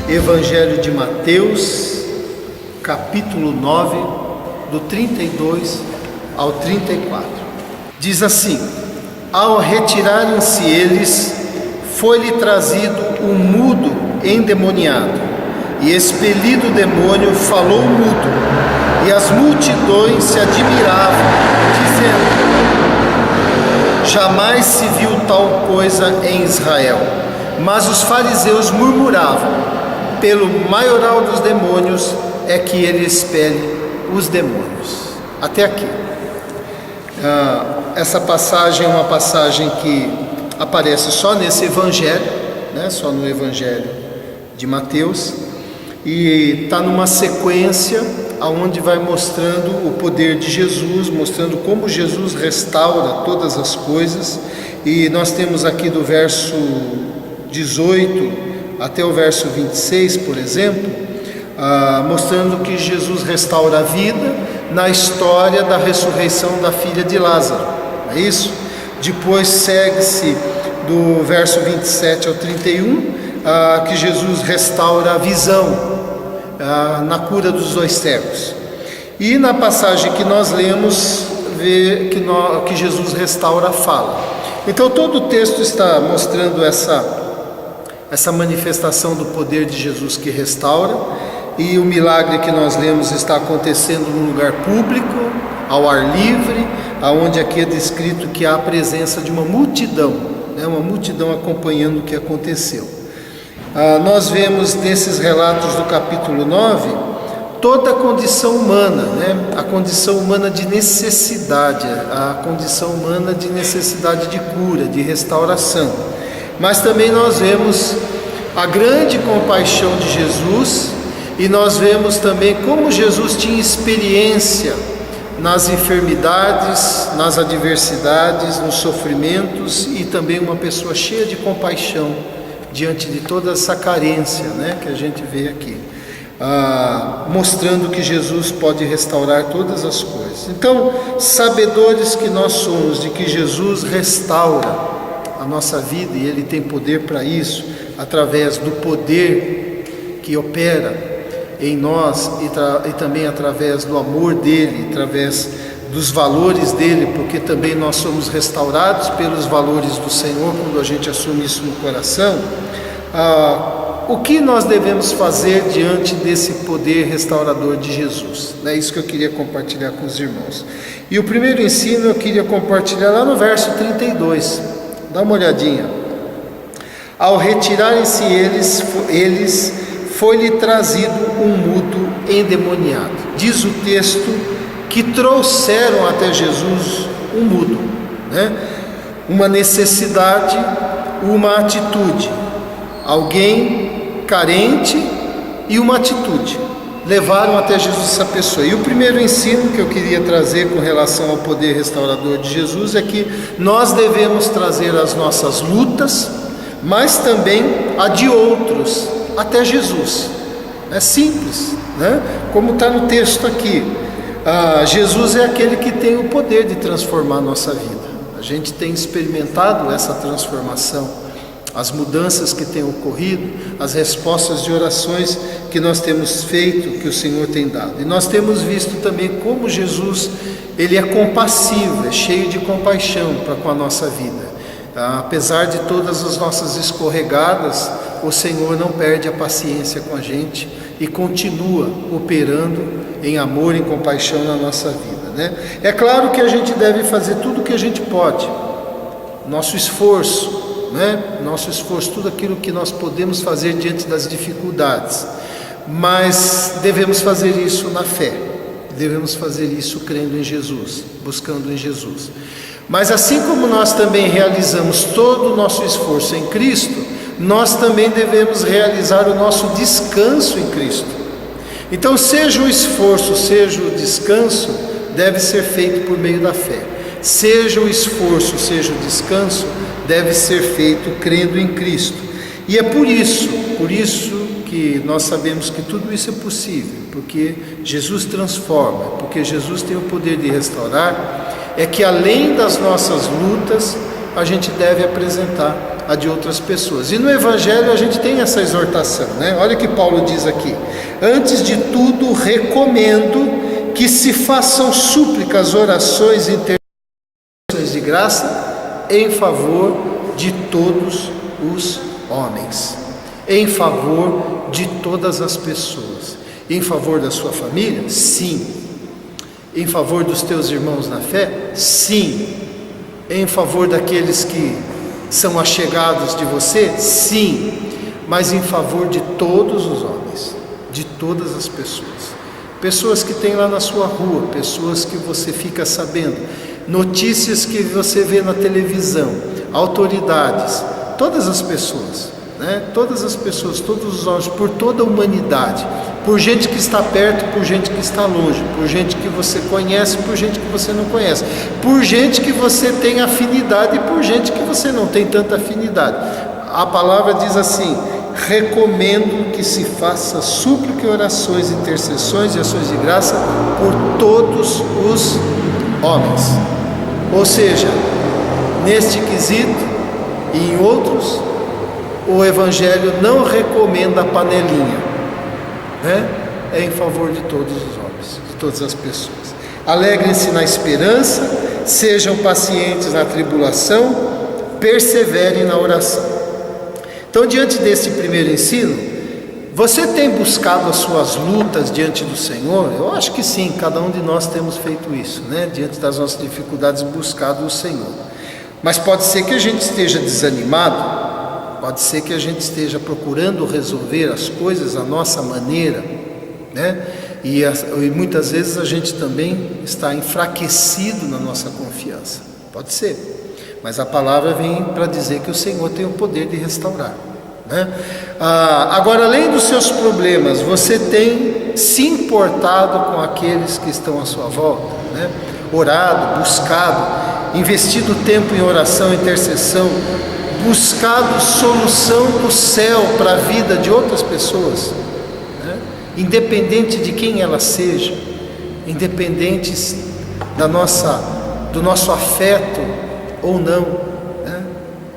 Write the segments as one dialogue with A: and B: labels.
A: Evangelho de Mateus, capítulo 9, do 32 ao 34. Diz assim: ao retirarem-se eles, foi-lhe trazido um mudo endemoniado, e expelido o demônio, falou o mudo, e as multidões se admiravam, dizendo: jamais se viu tal coisa em Israel. Mas os fariseus murmuravam: pelo maioral dos demônios é que ele expele os demônios. Até aqui. Essa passagem é uma passagem que aparece só nesse evangelho, né? Só no evangelho de Mateus, e está numa sequência aonde vai mostrando o poder de Jesus, mostrando como Jesus restaura todas as coisas. E nós temos aqui do verso 18 até o verso 26, por exemplo, mostrando que Jesus restaura a vida na história da ressurreição da filha de Lázaro, é isso? Depois segue-se do verso 27 ao 31, que Jesus restaura a visão na cura dos dois cegos. E na passagem que nós lemos, vê que Jesus restaura a fala. Então todo o texto está mostrando essa manifestação do poder de Jesus que restaura, e o milagre que nós lemos está acontecendo num lugar público, ao ar livre, aonde aqui é descrito que há a presença de uma multidão, né? Uma multidão acompanhando o que aconteceu. Nós vemos nesses relatos do capítulo 9 toda a condição humana, né? A condição humana de necessidade, a condição humana de necessidade de cura, de restauração. Mas também nós vemos a grande compaixão de Jesus, e nós vemos também como Jesus tinha experiência nas enfermidades, nas adversidades, nos sofrimentos, e também uma pessoa cheia de compaixão diante de toda essa carência, né, que a gente vê aqui, mostrando que Jesus pode restaurar todas as coisas. Então, sabedores que nós somos de que Jesus restaura a nossa vida, e Ele tem poder para isso, através do poder que opera em nós, e também através do amor dEle, através dos valores dEle, porque também nós somos restaurados pelos valores do Senhor quando a gente assume isso no coração. O que nós devemos fazer diante desse poder restaurador de Jesus? É isso que eu queria compartilhar com os irmãos. E o primeiro ensino eu queria compartilhar lá no verso 32. Dá uma olhadinha. Ao retirarem-se eles, foi-lhe trazido um mudo endemoniado. Diz o texto que trouxeram até Jesus um mudo, né? Uma necessidade, uma atitude. Alguém carente e uma atitude. Levaram até Jesus essa pessoa. E o primeiro ensino que eu queria trazer com relação ao poder restaurador de Jesus é que nós devemos trazer as nossas lutas, mas também a de outros, até Jesus. É simples, né? Como está no texto aqui. Jesus é aquele que tem o poder de transformar a nossa vida. A gente tem experimentado essa transformação, as mudanças que têm ocorrido, as respostas de orações que nós temos feito, que o Senhor tem dado. E nós temos visto também como Jesus, Ele é compassivo, é cheio de compaixão para com a nossa vida. Apesar de todas as nossas escorregadas, o Senhor não perde a paciência com a gente e continua operando em amor, em compaixão na nossa vida, né? É claro que a gente deve fazer tudo o que a gente pode, nosso esforço, né? Nosso esforço, tudo aquilo que nós podemos fazer diante das dificuldades, mas devemos fazer isso na fé, devemos fazer isso crendo em Jesus, buscando em Jesus. Mas assim como nós também realizamos todo o nosso esforço em Cristo, nós também devemos realizar o nosso descanso em Cristo. Então, seja o esforço, seja o descanso, deve ser feito por meio da fé. Seja o esforço, seja o descanso, deve ser feito crendo em Cristo. E é por isso que nós sabemos que tudo isso é possível, porque Jesus transforma, porque Jesus tem o poder de restaurar. É que além das nossas lutas, a gente deve apresentar a de outras pessoas. E no Evangelho a gente tem essa exortação, né? Olha o que Paulo diz aqui: antes de tudo recomendo que se façam súplicas, orações e intercessões de graça em favor de todos os homens, em favor de todas as pessoas. Em favor da sua família? Sim. Em favor dos teus irmãos na fé? Sim. Em favor daqueles que são achegados de você? Sim. Mas em favor de todos os homens, de todas as pessoas. Pessoas que tem lá na sua rua, pessoas que você fica sabendo, notícias que você vê na televisão, autoridades, todas as pessoas, né? Todas as pessoas, todos os homens, por toda a humanidade, por gente que está perto, por gente que está longe, por gente que você conhece, por gente que você não conhece, por gente que você tem afinidade e por gente que você não tem tanta afinidade. A palavra diz assim: recomendo que se faça súplica, orações, intercessões e ações de graça por todos os homens. Ou seja, neste quesito e em outros, o Evangelho não recomenda a panelinha, né? É em favor de todos os homens, de todas as pessoas. Alegrem-se na esperança, sejam pacientes na tribulação, perseverem na oração. Então, diante desse primeiro ensino, você tem buscado as suas lutas diante do Senhor? Eu acho que sim, cada um de nós temos feito isso, né? Diante das nossas dificuldades, buscado o Senhor. Mas pode ser que a gente esteja desanimado, pode ser que a gente esteja procurando resolver as coisas à nossa maneira, né? E muitas vezes a gente também está enfraquecido na nossa confiança. Pode ser. Mas a palavra vem para dizer que o Senhor tem o poder de restaurar, né? Agora, além dos seus problemas, você tem se importado com aqueles que estão à sua volta, né? Orado, buscado, investido tempo em oração, intercessão, buscado solução do céu para a vida de outras pessoas, né? Independente de quem ela seja, independentes do nosso afeto ou não, né?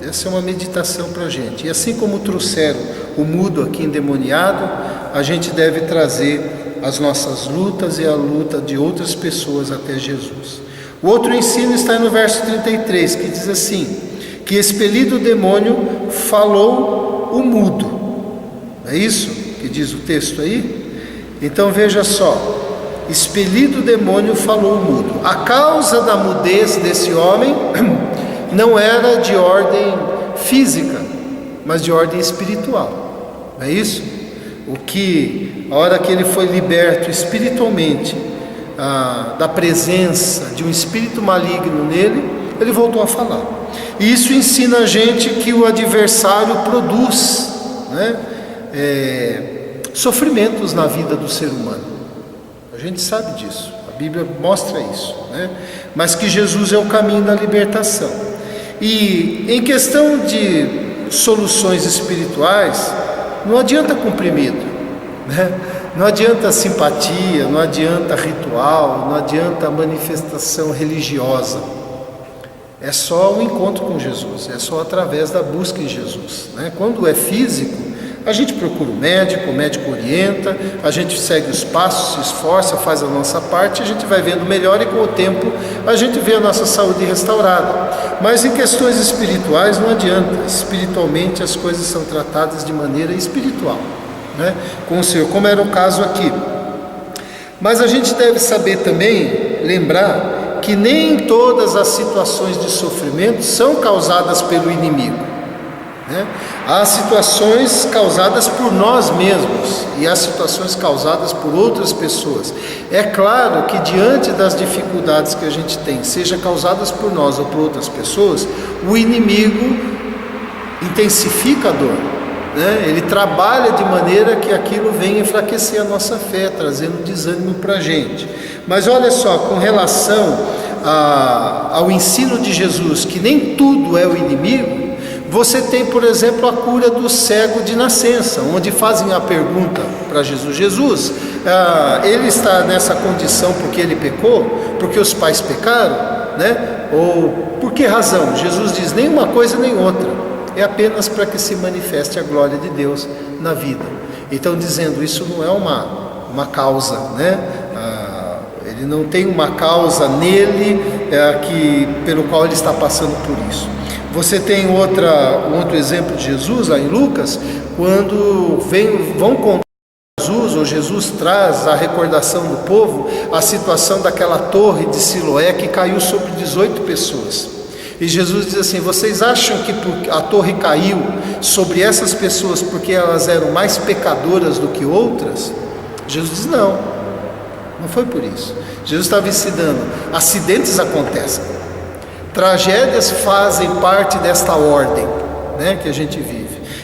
A: Essa é uma meditação para a gente. E assim como trouxeram o mudo aqui endemoniado, a gente deve trazer as nossas lutas e a luta de outras pessoas até Jesus. O outro ensino está no verso 33, que diz assim: que expelido o demônio, falou o mudo. É isso que diz o texto aí? Então veja só: expelido o demônio, falou o mudo. A causa da mudez desse homem não era de ordem física, mas de ordem espiritual. Não é isso? A hora que ele foi liberto espiritualmente da presença de um espírito maligno nele, ele voltou a falar. E isso ensina a gente que o adversário produz, né, sofrimentos na vida do ser humano. A gente sabe disso, a Bíblia mostra isso, né? Mas que Jesus é o caminho da libertação. E em questão de soluções espirituais, não adianta comprimido, né? Não adianta simpatia, não adianta ritual, não adianta manifestação religiosa. É só o encontro com Jesus, é só através da busca em Jesus, né? Quando é físico, a gente procura o médico orienta, a gente segue os passos, se esforça, faz a nossa parte, a gente vai vendo melhor e com o tempo a gente vê a nossa saúde restaurada. Mas em questões espirituais não adianta, espiritualmente as coisas são tratadas de maneira espiritual, né? Com o Senhor, como era o caso aqui. Mas a gente deve saber também, lembrar, que nem todas as situações de sofrimento são causadas pelo inimigo, né? Há situações causadas por nós mesmos e há situações causadas por outras pessoas. É claro que diante das dificuldades que a gente tem, seja causadas por nós ou por outras pessoas, o inimigo intensifica a dor, né? Ele trabalha de maneira que aquilo venha enfraquecer a nossa fé, trazendo desânimo para a gente. Mas olha só, com relação ao ensino de Jesus, que nem tudo é o inimigo, você tem, por exemplo, a cura do cego de nascença, onde fazem a pergunta para Jesus: Jesus, ele está nessa condição porque ele pecou? Porque os pais pecaram? Né? Ou por que razão? Jesus diz: nem uma coisa nem outra. é apenas para que se manifeste a glória de Deus na vida. Então, dizendo, isso não é uma causa, né? Ele não tem uma causa nele pelo qual ele está passando por isso. Você tem um outro exemplo de Jesus, lá em Lucas, quando vão contar Jesus, ou Jesus traz a recordação do povo, a situação daquela torre de Siloé que caiu sobre 18 pessoas. E Jesus diz assim, vocês acham que a torre caiu sobre essas pessoas porque elas eram mais pecadoras do que outras? Jesus diz, não foi por isso. Jesus estava ensinando, acidentes acontecem, tragédias fazem parte desta ordem, né, que a gente vive.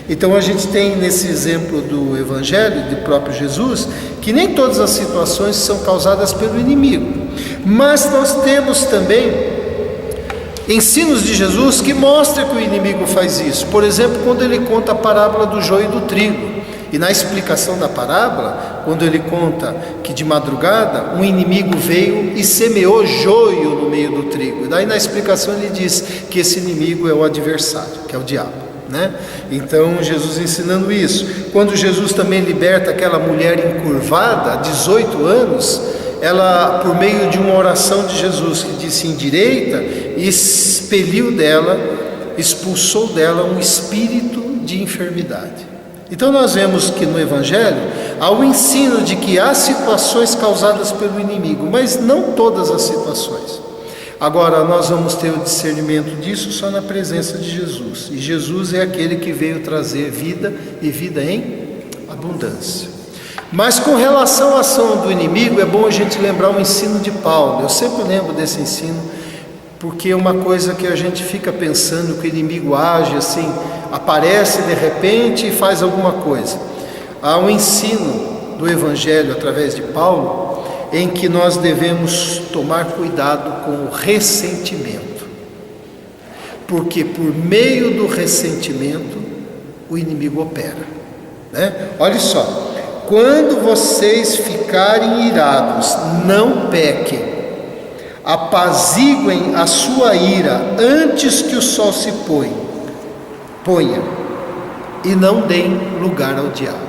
A: Então a gente tem nesse exemplo do Evangelho, do próprio Jesus, que nem todas as situações são causadas pelo inimigo. Mas nós temos também ensinos de Jesus que mostram que o inimigo faz isso. Por exemplo, quando ele conta a parábola do joio e do trigo. E na explicação da parábola, quando ele conta que de madrugada um inimigo veio e semeou joio no meio do trigo. E daí na explicação ele diz que esse inimigo é o adversário, que é o diabo. Né? Então Jesus ensinando isso. Quando Jesus também liberta aquela mulher encurvada, 18 anos, ela, por meio de uma oração de Jesus que disse endireita, expulsou dela um espírito de enfermidade. Então nós vemos que no Evangelho há o ensino de que há situações causadas pelo inimigo, mas não todas as situações. Agora, nós vamos ter o discernimento disso só na presença de Jesus. E Jesus é aquele que veio trazer vida e vida em abundância. Mas com relação à ação do inimigo, é bom a gente lembrar o ensino de Paulo. Eu sempre lembro desse ensino, porque é uma coisa que a gente fica pensando que o inimigo age assim, aparece de repente e faz alguma coisa. Há um ensino do Evangelho através de Paulo, em que nós devemos tomar cuidado com o ressentimento, porque por meio do ressentimento o inimigo opera, né? Olha só, quando vocês ficarem irados, não pequem, apaziguem a sua ira antes que o sol se ponha, e não deem lugar ao diabo.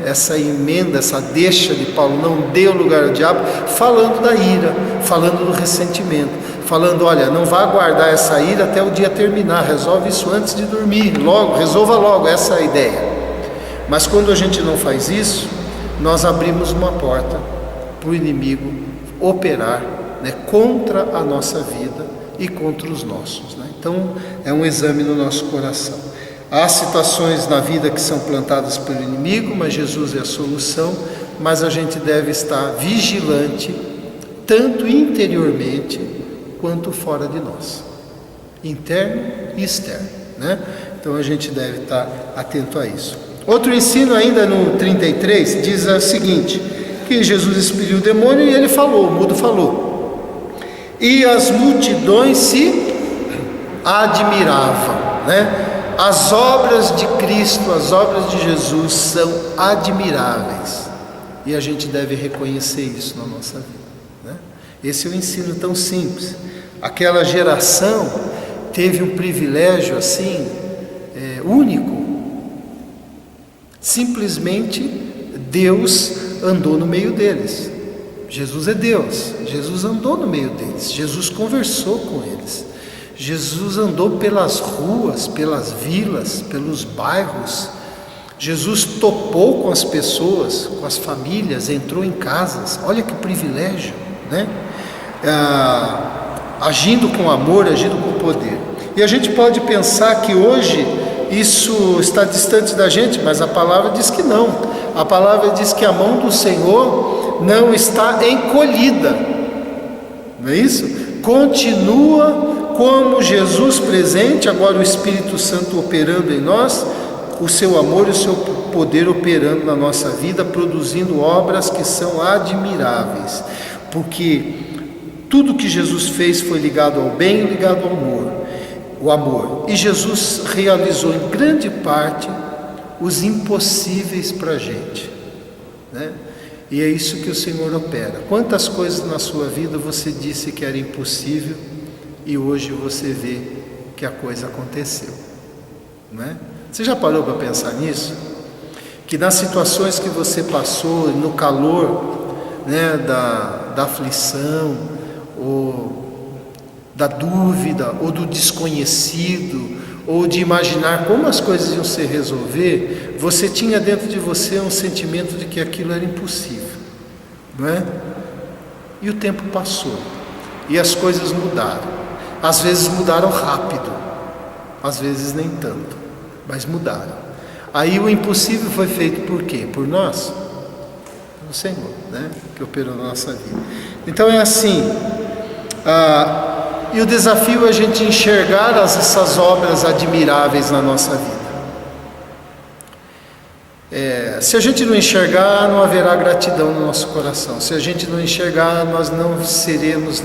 A: Essa emenda, essa deixa de Paulo, não dê lugar ao diabo, falando da ira, falando do ressentimento, falando, olha, não vá guardar essa ira até o dia terminar, resolve isso antes de dormir, resolva logo, essa é a ideia. Mas quando a gente não faz isso, nós abrimos uma porta para o inimigo operar, contra a nossa vida e contra os nossos. Então é um exame no nosso coração. Há situações na vida que são plantadas pelo inimigo, mas Jesus é a solução, mas a gente deve estar vigilante, tanto interiormente, quanto fora de nós, interno e externo, Então a gente deve estar atento a isso. Outro ensino ainda no 33, diz o seguinte, que Jesus expeliu o demônio e ele falou, o mudo falou. E as multidões se admiravam, As obras de Cristo, as obras de Jesus são admiráveis e a gente deve reconhecer isso na nossa vida. Esse é um ensino tão simples. Aquela geração teve um privilégio assim, único. Simplesmente Deus andou no meio deles. Jesus é Deus, Jesus andou no meio deles, Jesus conversou com eles. Jesus andou pelas ruas, pelas vilas, pelos bairros. Jesus topou com as pessoas, com as famílias, entrou em casas. Olha que privilégio, Agindo com amor, agindo com poder. E a gente pode pensar que hoje isso está distante da gente, mas a palavra diz que não. A palavra diz que a mão do Senhor não está encolhida. Não é isso? Continua como Jesus presente, agora o Espírito Santo operando em nós, o seu amor e o seu poder operando na nossa vida, produzindo obras que são admiráveis, porque tudo que Jesus fez foi ligado ao bem e ligado ao amor, e Jesus realizou em grande parte os impossíveis para a gente, E é isso que o Senhor opera. Quantas coisas na sua vida você disse que era impossível, e hoje você vê que a coisa aconteceu. não é? Você já parou para pensar nisso? Que nas situações que você passou, no calor, né, da aflição, ou da dúvida, ou do desconhecido, ou de imaginar como as coisas iam se resolver, você tinha dentro de você um sentimento de que aquilo era impossível, não é? E o tempo passou, e as coisas mudaram. Às vezes mudaram rápido, às vezes nem tanto, mas mudaram. Aí o impossível foi feito por quê? Por nós? Pelo Senhor, né? Que operou na nossa vida. Então é assim, e o desafio é a gente enxergar essas obras admiráveis na nossa vida. Se a gente não enxergar, não haverá gratidão no nosso coração. Se a gente não enxergar, nós não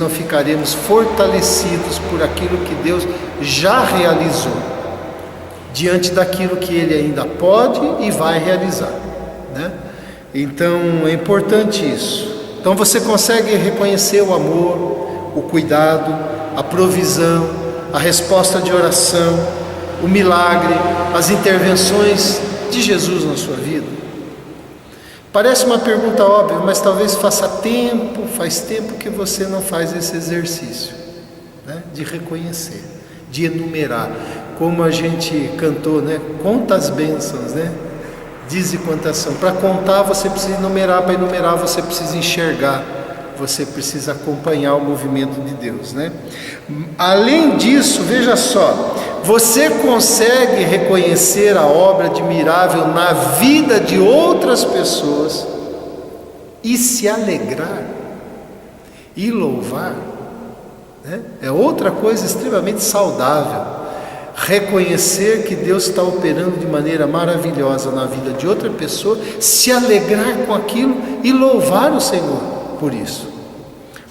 A: ficaremos fortalecidos por aquilo que Deus já realizou, diante daquilo que Ele ainda pode e vai realizar, né? Então é importante isso. Então você consegue reconhecer o amor, o cuidado, a provisão, a resposta de oração, o milagre, as intervenções de Jesus na sua vida? Parece uma pergunta óbvia, mas talvez faz tempo que você não faz esse exercício, né? De reconhecer, de enumerar, como a gente cantou, né? Conta as bênçãos, né? Dize quantas são. Para contar você precisa enumerar, para enumerar você precisa enxergar, você precisa acompanhar o movimento de Deus, né? Além disso, veja só, você consegue reconhecer a obra admirável na vida de outras pessoas e se alegrar e louvar, né? É outra coisa extremamente saudável. Reconhecer que Deus está operando de maneira maravilhosa na vida de outra pessoa, se alegrar com aquilo e louvar o Senhor por isso,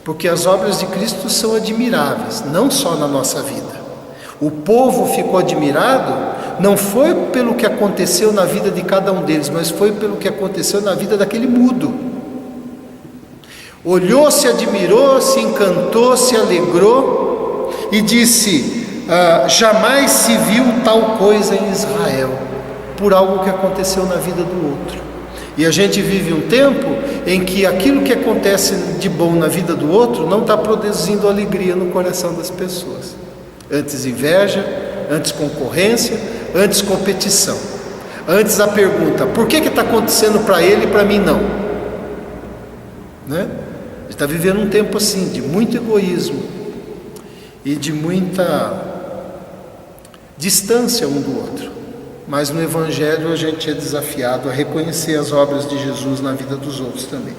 A: porque as obras de Cristo são admiráveis, não só na nossa vida. O povo ficou admirado, não foi pelo que aconteceu na vida de cada um deles, mas foi pelo que aconteceu na vida daquele mudo. Olhou, se admirou, se encantou, se alegrou e disse: jamais se viu tal coisa em Israel, por algo que aconteceu na vida do outro. E a gente vive um tempo em que aquilo que acontece de bom na vida do outro não está produzindo alegria no coração das pessoas. Antes inveja, antes concorrência, antes competição. Antes a pergunta: por que está acontecendo para ele e para mim não? Né? A gente está vivendo um tempo assim, de muito egoísmo e de muita distância um do outro. Mas no Evangelho a gente é desafiado a reconhecer as obras de Jesus na vida dos outros também.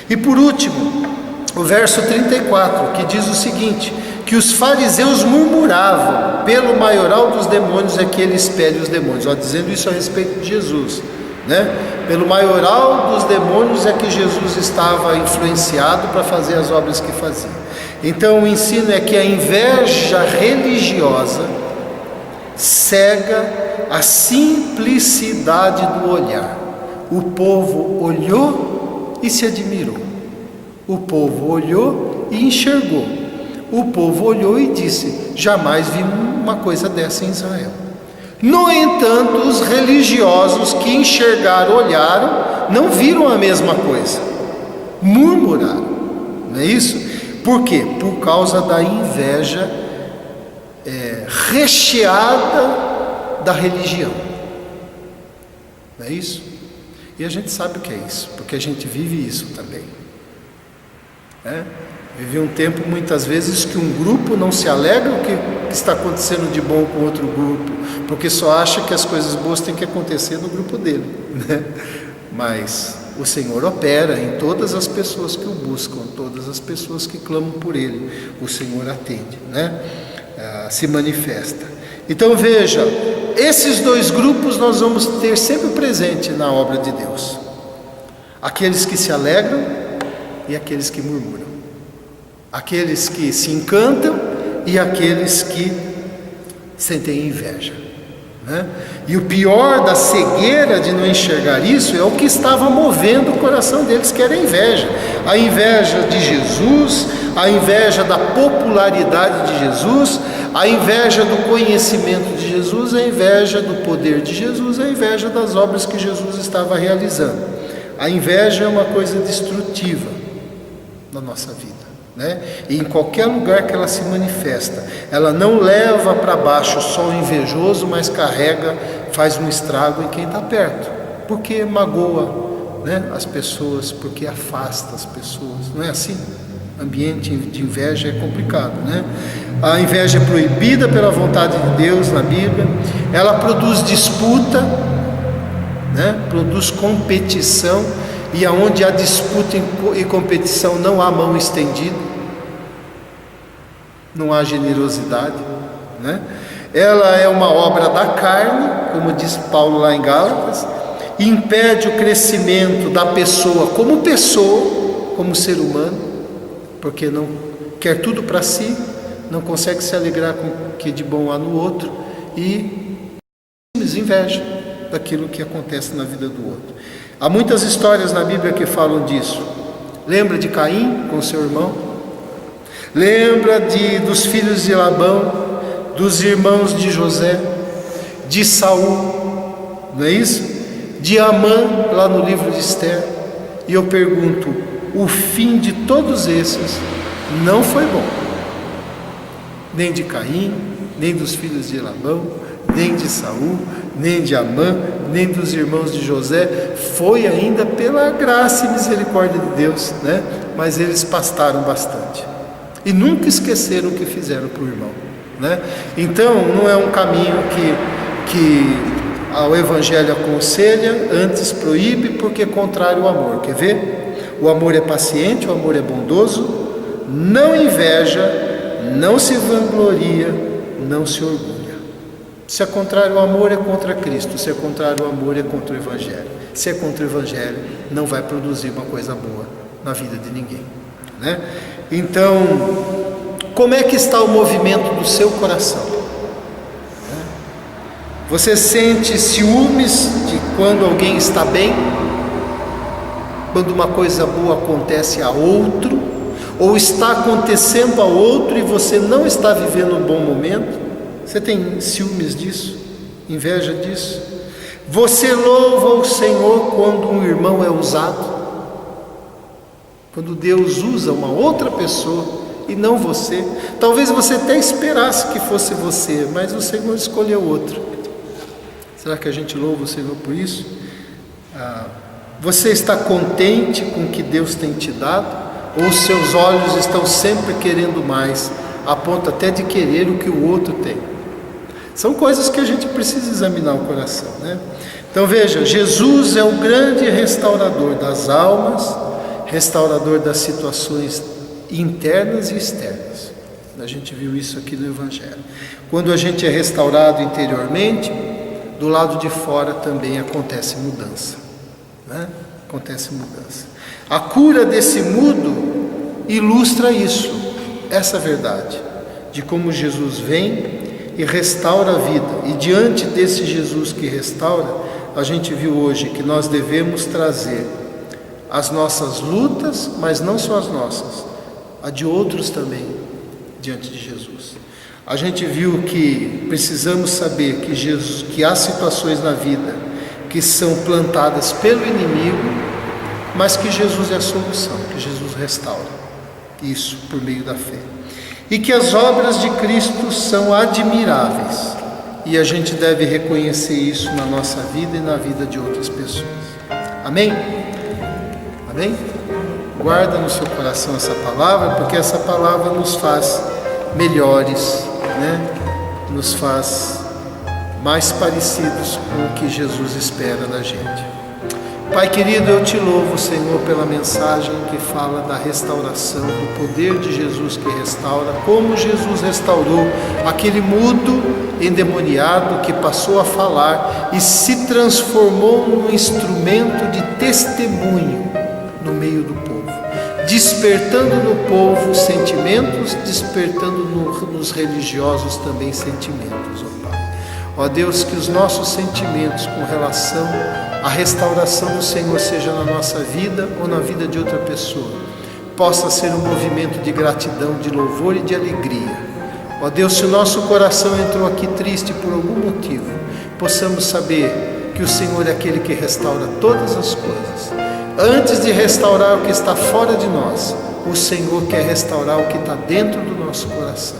A: E por último, o verso 34, que diz o seguinte: que os fariseus murmuravam, pelo maioral dos demônios é que ele expele os demônios. Dizendo isso a respeito de Jesus, né? Pelo maioral dos demônios é que Jesus estava influenciado para fazer as obras que fazia. Então o ensino é que a inveja religiosa cega a simplicidade do olhar. O povo olhou e se admirou. O povo olhou e enxergou. O povo olhou e disse: jamais vi uma coisa dessa em Israel. No entanto, os religiosos que enxergaram, olharam, não viram a mesma coisa, murmuraram, não é isso? Por quê? Por causa da inveja recheada da religião, não é isso? E a gente sabe o que é isso, porque a gente vive isso também, né? Vive um tempo muitas vezes que um grupo não se alegra o que está acontecendo de bom com outro grupo, porque só acha que as coisas boas têm que acontecer no grupo dele, né? Mas o Senhor opera em todas as pessoas que o buscam, todas as pessoas que clamam por Ele, o Senhor atende, né? Se manifesta. Então veja, esses dois grupos nós vamos ter sempre presente na obra de Deus: aqueles que se alegram e aqueles que murmuram, aqueles que se encantam e aqueles que sentem inveja, né? E o pior da cegueira de não enxergar isso é o que estava movendo o coração deles, que era a inveja de Jesus, a inveja da popularidade de Jesus, a inveja do conhecimento de Jesus, a inveja do poder de Jesus, a inveja das obras que Jesus estava realizando. A inveja é uma coisa destrutiva na nossa vida, né? E em qualquer lugar que ela se manifesta, ela não leva para baixo só o invejoso, mas carrega, faz um estrago em quem está perto, porque magoa, né, as pessoas, porque afasta as pessoas. Não é assim? Ambiente de inveja é complicado, né? A inveja é proibida pela vontade de Deus na Bíblia. Ela produz disputa, né? Produz competição, e aonde há disputa e competição não há mão estendida, não há generosidade, né? Ela é uma obra da carne, como diz Paulo lá em Gálatas, e impede o crescimento da pessoa, como ser humano, porque não quer tudo para si, não consegue se alegrar com o que de bom há no outro e inveja daquilo que acontece na vida do outro. Há muitas histórias na Bíblia que falam disso. Lembra de Caim com seu irmão? Lembra dos filhos de Labão, dos irmãos de José, de Saul, não é isso? De Amã, lá no livro de Esther. E eu pergunto, o fim de todos esses não foi bom, nem de Caim, nem dos filhos de Labão, nem de Saul, nem de Amã, nem dos irmãos de José. Foi ainda pela graça e misericórdia de Deus, né? Mas eles pastaram bastante e nunca esqueceram o que fizeram para o irmão, né? Então não é um caminho que o Evangelho aconselha, antes proíbe, porque é contrário ao amor. Quer ver? O amor é paciente, o amor é bondoso, não inveja, não se vangloria, não se orgulha. Se é contrário ao amor, é contra Cristo. Se é contrário ao amor, é contra o Evangelho. Se é contra o Evangelho, não vai produzir uma coisa boa na vida de ninguém, né? Então, como é que está o movimento do seu coração? Você sente ciúmes de quando alguém está bem? Quando uma coisa boa acontece a outro? Ou está acontecendo a outro e você não está vivendo um bom momento? Você tem ciúmes disso? Inveja disso? Você louva o Senhor quando um irmão é usado? Quando Deus usa uma outra pessoa e não você? Talvez você até esperasse que fosse você, mas o Senhor escolheu outro. Será que a gente louva o Senhor por isso? Você está contente com o que Deus tem te dado? Ou seus olhos estão sempre querendo mais, a ponto até de querer o que o outro tem? São coisas que a gente precisa examinar o coração, né? Então veja, Jesus é o grande restaurador das almas, restaurador das situações internas e externas. A gente viu isso aqui no Evangelho. Quando a gente é restaurado interiormente, do lado de fora também acontece mudança, né? Acontece mudança. A cura desse mudo ilustra isso, essa verdade, de como Jesus vem e restaura a vida. E diante desse Jesus que restaura, a gente viu hoje que nós devemos trazer as nossas lutas, mas não só as nossas, a de outros também, diante de Jesus. A gente viu que precisamos saber que há situações na vida que são plantadas pelo inimigo, mas que Jesus é a solução, que Jesus restaura isso por meio da fé. E que as obras de Cristo são admiráveis, e a gente deve reconhecer isso na nossa vida e na vida de outras pessoas. Amém? Amém? Guarda no seu coração essa palavra, porque essa palavra nos faz melhores, né? Nos faz mais parecidos com o que Jesus espera da gente. Pai querido, eu te louvo, Senhor, pela mensagem que fala da restauração, do poder de Jesus que restaura, como Jesus restaurou aquele mudo endemoniado que passou a falar e se transformou num instrumento de testemunho no meio do povo, despertando no povo sentimentos, despertando nos religiosos também sentimentos, ó Pai. Ó Deus, que os nossos sentimentos com relação à restauração do Senhor, seja na nossa vida ou na vida de outra pessoa, possa ser um movimento de gratidão, de louvor e de alegria. Ó Deus, se o nosso coração entrou aqui triste por algum motivo, possamos saber que o Senhor é aquele que restaura todas as coisas. Antes de restaurar o que está fora de nós, o Senhor quer restaurar o que está dentro do nosso coração.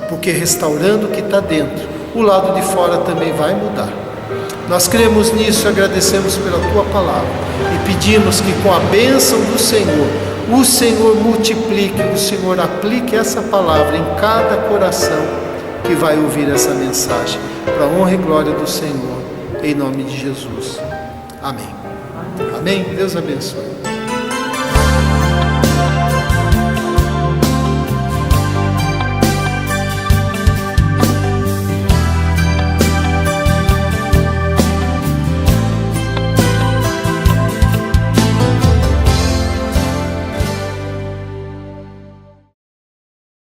A: Porque restaurando o que está dentro, o lado de fora também vai mudar. Nós cremos nisso, agradecemos pela Tua palavra e pedimos que com a bênção do Senhor, o Senhor multiplique, o Senhor aplique essa palavra em cada coração que vai ouvir essa mensagem, para a honra e glória do Senhor, em nome de Jesus. Amém. Amém. Deus abençoe.